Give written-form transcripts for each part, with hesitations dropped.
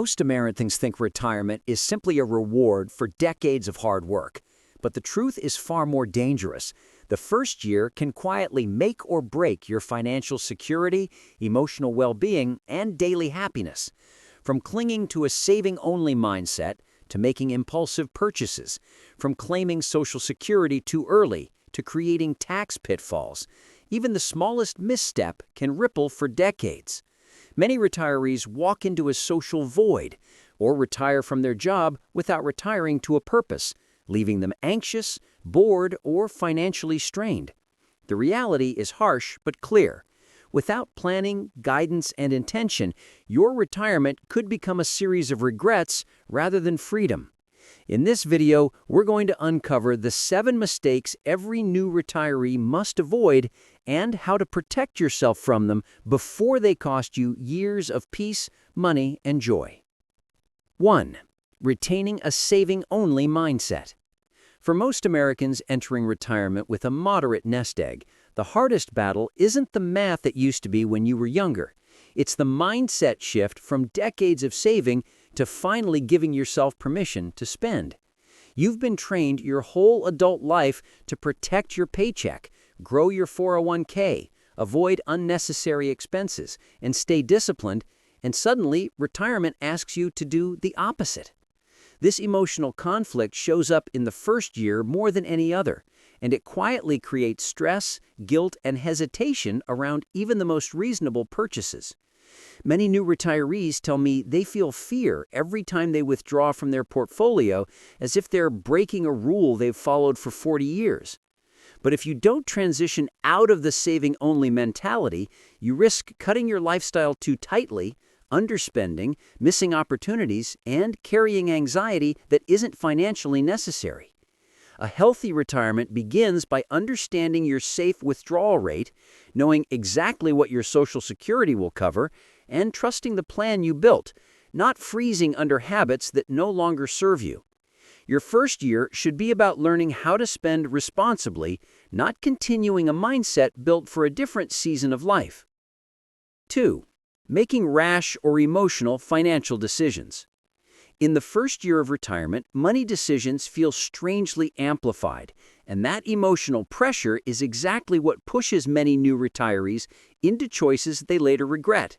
Most Americans think retirement is simply a reward for decades of hard work. But the truth is far more dangerous. The first year can quietly make or break your financial security, emotional well-being, and daily happiness. From clinging to a saving-only mindset to making impulsive purchases, from claiming Social Security too early to creating tax pitfalls, even the smallest misstep can ripple for decades. Many retirees walk into a social void or retire from their job without retiring to a purpose, leaving them anxious, bored, or financially strained. The reality is harsh but clear. Without planning, guidance, and intention, your retirement could become a series of regrets rather than freedom. In this video, we're going to uncover the 7 mistakes every new retiree must avoid and how to protect yourself from them before they cost you years of peace, money, and joy. 1. Retaining a saving-only mindset. For most Americans entering retirement with a moderate nest egg, the hardest battle isn't the math it used to be when you were younger. It's the mindset shift from decades of saving to finally giving yourself permission to spend. You've been trained your whole adult life to protect your paycheck, grow your 401k, avoid unnecessary expenses, and stay disciplined, and suddenly retirement asks you to do the opposite. This emotional conflict shows up in the first year more than any other, and it quietly creates stress, guilt, and hesitation around even the most reasonable purchases. Many new retirees tell me they feel fear every time they withdraw from their portfolio, as if they're breaking a rule they've followed for 40 years. But if you don't transition out of the saving-only mentality, you risk cutting your lifestyle too tightly, underspending, missing opportunities, and carrying anxiety that isn't financially necessary. A healthy retirement begins by understanding your safe withdrawal rate, knowing exactly what your Social Security will cover, and trusting the plan you built, not freezing under habits that no longer serve you. Your first year should be about learning how to spend responsibly, not continuing a mindset built for a different season of life. 2. Making rash or emotional financial decisions. In the first year of retirement, money decisions feel strangely amplified, and that emotional pressure is exactly what pushes many new retirees into choices they later regret.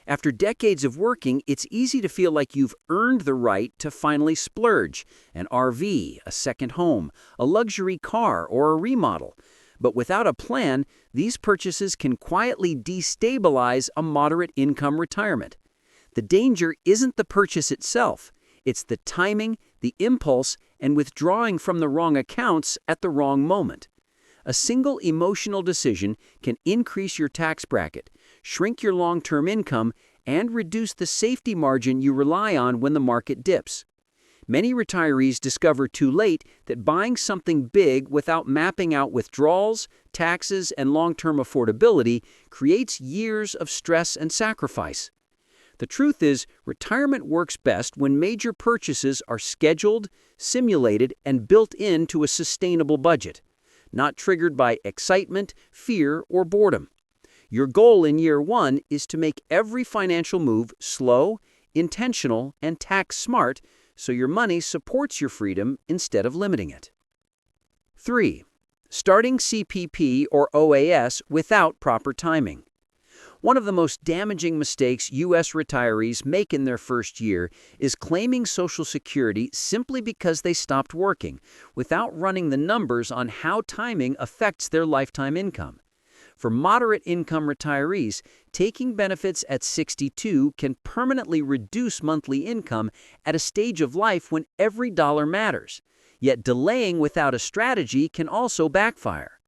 After decades of working, it's easy to feel like you've earned the right to finally splurge, an RV, a second home, a luxury car, or a remodel. But without a plan, these purchases can quietly destabilize a moderate-income retirement. The danger isn't the purchase itself. It's the timing, the impulse, and withdrawing from the wrong accounts at the wrong moment. A single emotional decision can increase your tax bracket, shrink your long-term income, and reduce the safety margin you rely on when the market dips. Many retirees discover too late that buying something big without mapping out withdrawals, taxes, and long-term affordability creates years of stress and sacrifice. The truth is, retirement works best when major purchases are scheduled, simulated, and built into a sustainable budget, not triggered by excitement, fear, or boredom. Your goal in year 1 is to make every financial move slow, intentional, and tax-smart so your money supports your freedom instead of limiting it. 3. Starting CPP or OAS without proper timing. One of the most damaging mistakes U.S. retirees make in their first year is claiming Social Security simply because they stopped working, without running the numbers on how timing affects their lifetime income. For moderate-income retirees, taking benefits at 62 can permanently reduce monthly income at a stage of life when every dollar matters. Yet delaying without a strategy can also backfire.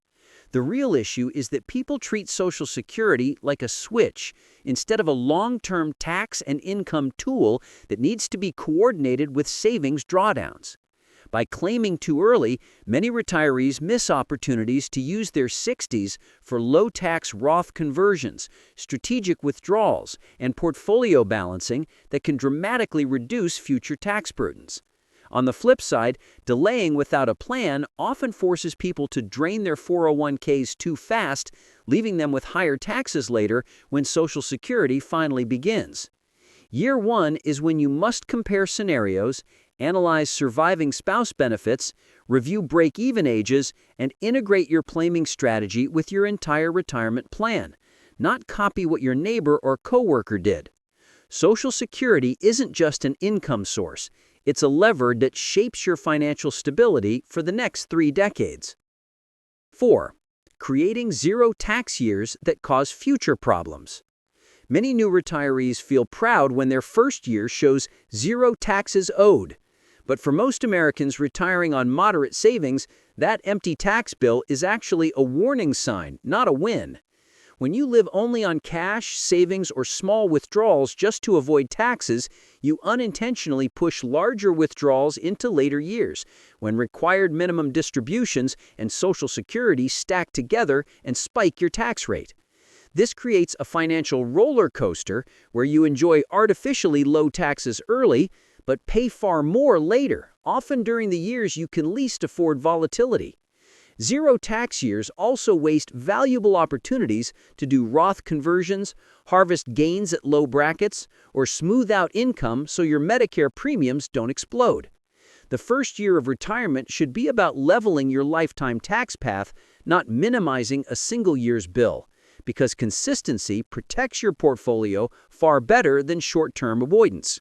The real issue is that people treat Social Security like a switch instead of a long-term tax and income tool that needs to be coordinated with savings drawdowns. By claiming too early, many retirees miss opportunities to use their 60s for low-tax Roth conversions, strategic withdrawals, and portfolio balancing that can dramatically reduce future tax burdens. On the flip side, delaying without a plan often forces people to drain their 401ks too fast, leaving them with higher taxes later when Social Security finally begins. Year 1 is when you must compare scenarios, analyze surviving spouse benefits, review break-even ages, and integrate your planning strategy with your entire retirement plan, not copy what your neighbor or coworker did. Social Security isn't just an income source. It's a lever that shapes your financial stability for the next 3 decades. 4. Creating zero tax years that cause future problems. Many new retirees feel proud when their first year shows zero taxes owed. But for most Americans retiring on moderate savings, that empty tax bill is actually a warning sign, not a win. When you live only on cash, savings, or small withdrawals just to avoid taxes, you unintentionally push larger withdrawals into later years, when required minimum distributions and Social Security stack together and spike your tax rate. This creates a financial roller coaster where you enjoy artificially low taxes early, but pay far more later, often during the years you can least afford volatility. Zero tax years also waste valuable opportunities to do Roth conversions, harvest gains at low brackets, or smooth out income so your Medicare premiums don't explode. The first year of retirement should be about leveling your lifetime tax path, not minimizing a single year's bill, because consistency protects your portfolio far better than short-term avoidance.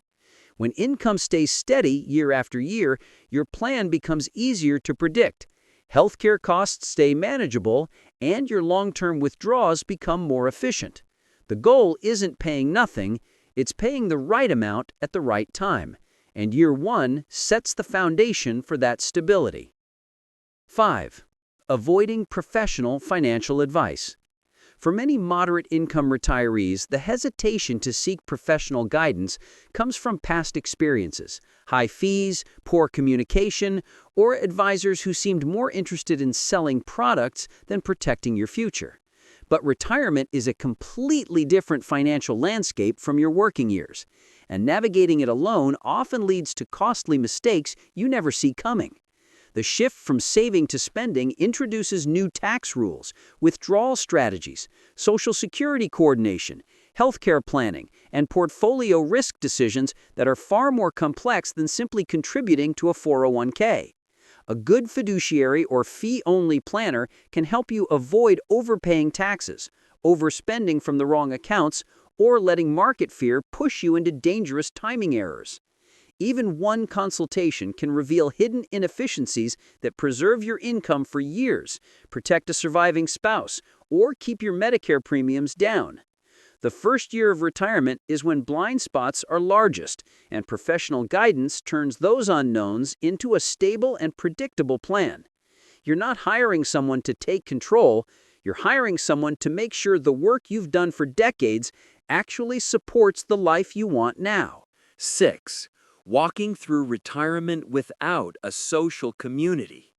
When income stays steady year after year, your plan becomes easier to predict. Healthcare costs stay manageable, and your long-term withdrawals become more efficient. The goal isn't paying nothing, it's paying the right amount at the right time, and year 1 sets the foundation for that stability. 5. Avoiding professional financial advice. For many moderate-income retirees, the hesitation to seek professional guidance comes from past experiences, high fees, poor communication, or advisors who seemed more interested in selling products than protecting your future. But retirement is a completely different financial landscape from your working years, and navigating it alone often leads to costly mistakes you never see coming. The shift from saving to spending introduces new tax rules, withdrawal strategies, Social Security coordination, healthcare planning, and portfolio risk decisions that are far more complex than simply contributing to a 401k. A good fiduciary or fee-only planner can help you avoid overpaying taxes, overspending from the wrong accounts, or letting market fear push you into dangerous timing errors. Even one consultation can reveal hidden inefficiencies that preserve your income for years, protect a surviving spouse, or keep your Medicare premiums down. The first year of retirement is when blind spots are largest, and professional guidance turns those unknowns into a stable and predictable plan. You're not hiring someone to take control, you're hiring someone to make sure the work you've done for decades actually supports the life you want now. 6. Walking through retirement without a social community.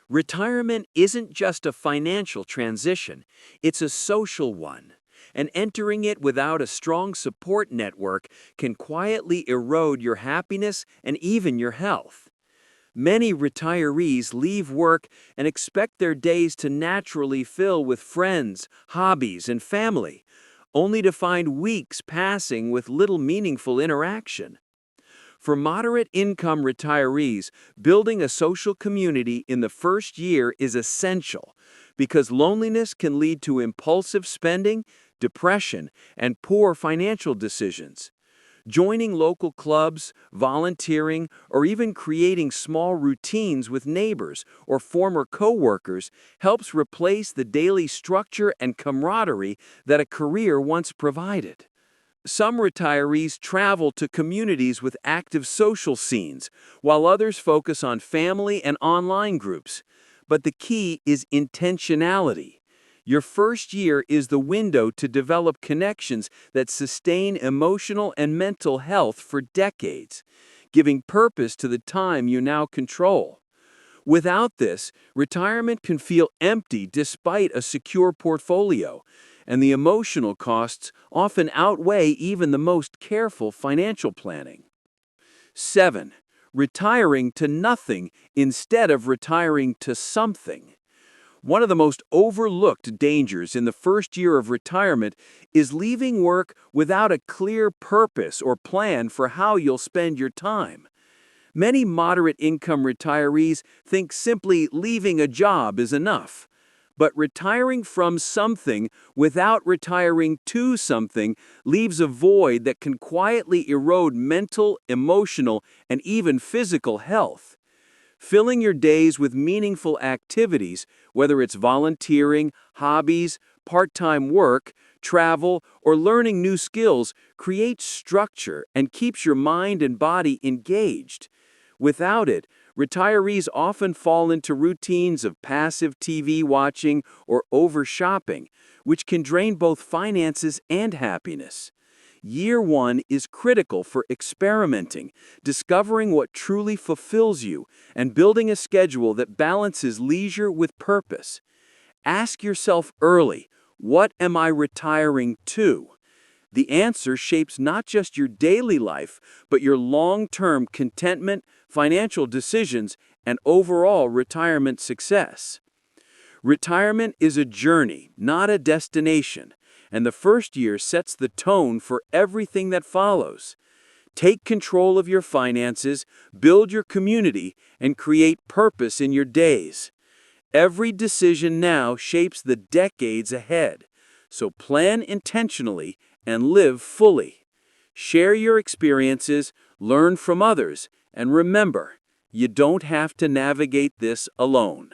Retirement isn't just a financial transition, it's a social one, and entering it without a strong support network can quietly erode your happiness and even your health. Many retirees leave work and expect their days to naturally fill with friends, hobbies, and family, only to find weeks passing with little meaningful interaction. For moderate-income retirees, building a social community in the first year is essential because loneliness can lead to impulsive spending, depression, and poor financial decisions. Joining local clubs, volunteering, or even creating small routines with neighbors or former coworkers helps replace the daily structure and camaraderie that a career once provided. Some retirees travel to communities with active social scenes, while others focus on family and online groups. But the key is intentionality. Your first year is the window to develop connections that sustain emotional and mental health for decades, giving purpose to the time you now control. Without this, retirement can feel empty despite a secure portfolio, and the emotional costs often outweigh even the most careful financial planning. 7. Retiring to nothing instead of retiring to something. One of the most overlooked dangers in the first year of retirement is leaving work without a clear purpose or plan for how you'll spend your time. Many moderate-income retirees think simply leaving a job is enough. But retiring from something without retiring to something leaves a void that can quietly erode mental, emotional, and even physical health. Filling your days with meaningful activities, whether it's volunteering, hobbies, part-time work, travel, or learning new skills, creates structure and keeps your mind and body engaged. Without it, retirees often fall into routines of passive TV watching or over-shopping, which can drain both finances and happiness. Year one is critical for experimenting, discovering what truly fulfills you, and building a schedule that balances leisure with purpose. Ask yourself early, what am I retiring to? The answer shapes not just your daily life, but your long-term contentment, financial decisions, and overall retirement success. Retirement is a journey, not a destination, and the first year sets the tone for everything that follows. Take control of your finances, build your community, and create purpose in your days. Every decision now shapes the decades ahead, so plan intentionally and live fully. Share your experiences, learn from others, and remember, you don't have to navigate this alone.